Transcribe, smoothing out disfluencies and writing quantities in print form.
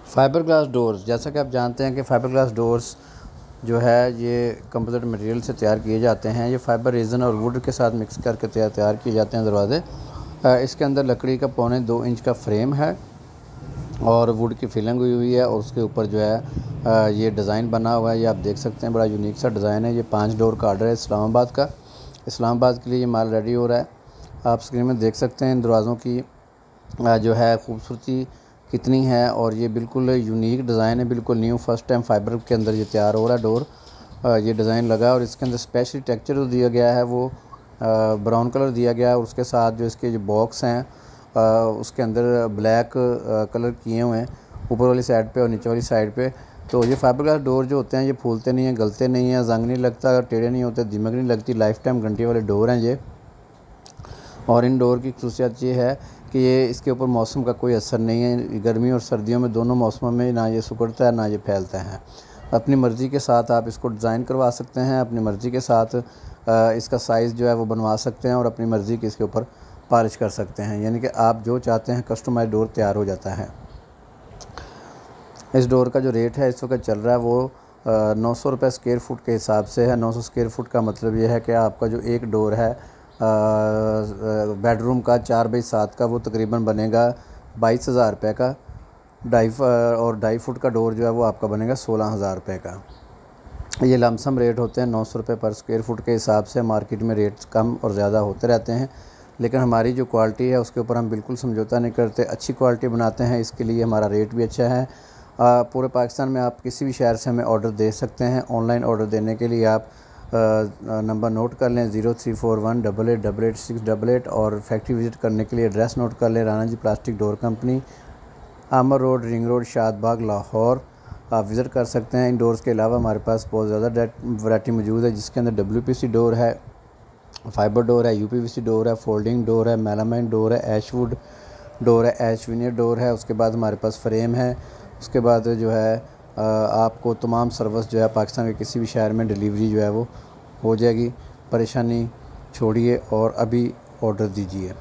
Fibre glass doors, जैसा कि आप जानते हैं कि फाइबर ग्लास डोर्स जो है ये कंपोजिट मटेरियल से तैयार किए जाते हैं। ये फाइबर रेज़न और वुड के साथ मिक्स करके तैयार किए जाते हैं दरवाज़े। इसके अंदर लकड़ी का 2.25 इंच का फ्रेम है और वुड की फिलिंग हुई है और उसके ऊपर जो है ये डिज़ाइन बना हुआ है। ये आप देख सकते हैं, बड़ा यूनिक सा डिज़ाइन है। ये 5 डोर का ऑर्डर है इस्लामाबाद का। इस्लामाबाद के लिए ये माल रेडी हो रहा है। आप स्क्रीन में देख सकते हैं इन दरवाज़ों की जो है खूबसूरती कितनी है और ये बिल्कुल यूनिक डिज़ाइन है, बिल्कुल न्यू फर्स्ट टाइम फाइबर के अंदर ये तैयार हो रहा है डोर। ये डिज़ाइन लगा है और इसके अंदर स्पेशली टेक्सचर जो दिया गया है वो ब्राउन कलर दिया गया है और उसके साथ जो इसके जो बॉक्स हैं उसके अंदर ब्लैक कलर किए हुए हैं ऊपर वाली साइड पे और नीचे वाली साइड पे। तो ये फाइबर ग्लास डोर जो होते हैं ये फूलते नहीं हैं, गलते नहीं हैं, जंग नहीं लगता, टेढ़े नहीं होते, दीमक नहीं लगती, लाइफ टाइम गारंटी वाले डोर हैं ये। और इन डोर की खसूसियत ये है कि ये इसके ऊपर मौसम का कोई असर नहीं है। गर्मी और सर्दियों में दोनों मौसमों में ना ये सिकुड़ता है ना ये फैलता है। अपनी मर्ज़ी के साथ आप इसको डिज़ाइन करवा सकते हैं, अपनी मर्ज़ी के साथ इसका साइज़ जो है वो बनवा सकते हैं और अपनी मर्ज़ी के इसके ऊपर पॉलिश कर सकते हैं। यानी कि आप जो चाहते हैं कस्टमाइज डोर तैयार हो जाता है। इस डोर का जो रेट है इस वक्त चल रहा है वो 900 रुपये स्क्वायर फुट के हिसाब से है। 900 स्क्वायर फुट का मतलब ये है कि आपका जो एक डोर है बेडरूम का 4x7 का वो तकरीबन बनेगा 22,000 रुपये का। 2.5 फुट का डोर जो है वो आपका बनेगा 16,000 रुपये का। ये लमसम रेट होते हैं 900 रुपये पर स्क्वायर फुट के हिसाब से। मार्केट में रेट्स कम और ज़्यादा होते रहते हैं, लेकिन हमारी जो क्वालिटी है उसके ऊपर हम बिल्कुल समझौता नहीं करते, अच्छी क्वालिटी बनाते हैं, इसके लिए हमारा रेट भी अच्छा है। पूरे पाकिस्तान में आप किसी भी शहर से हमें ऑर्डर दे सकते हैं। ऑनलाइन ऑर्डर देने के लिए आप नंबर नोट कर लें 0341888688 और फैक्ट्री विज़िट करने के लिए एड्रेस नोट कर लें राना जी प्लास्टिक डोर कंपनी, आमर road, ring road, Shadbagh, Lahore. आप विज़िट कर सकते हैं। इन डोर्स के अलावा हमारे पास बहुत ज़्यादा वैरायटी मौजूद है, जिसके अंदर WPC डोर है, फाइबर डोर है, UPVC डोर है, फोल्डिंग डोर है, मेलामाइन डोर है, ऐशवुड डोर है, ऐश विनियर डोर है। उसके बाद हमारे पास फ्रेम है। उसके बाद जो है आपको तमाम सर्विस जो है पाकिस्तान के किसी भी शहर में डिलीवरी जो है वो हो जाएगी। परेशानी छोड़िए और अभी ऑर्डर दीजिए।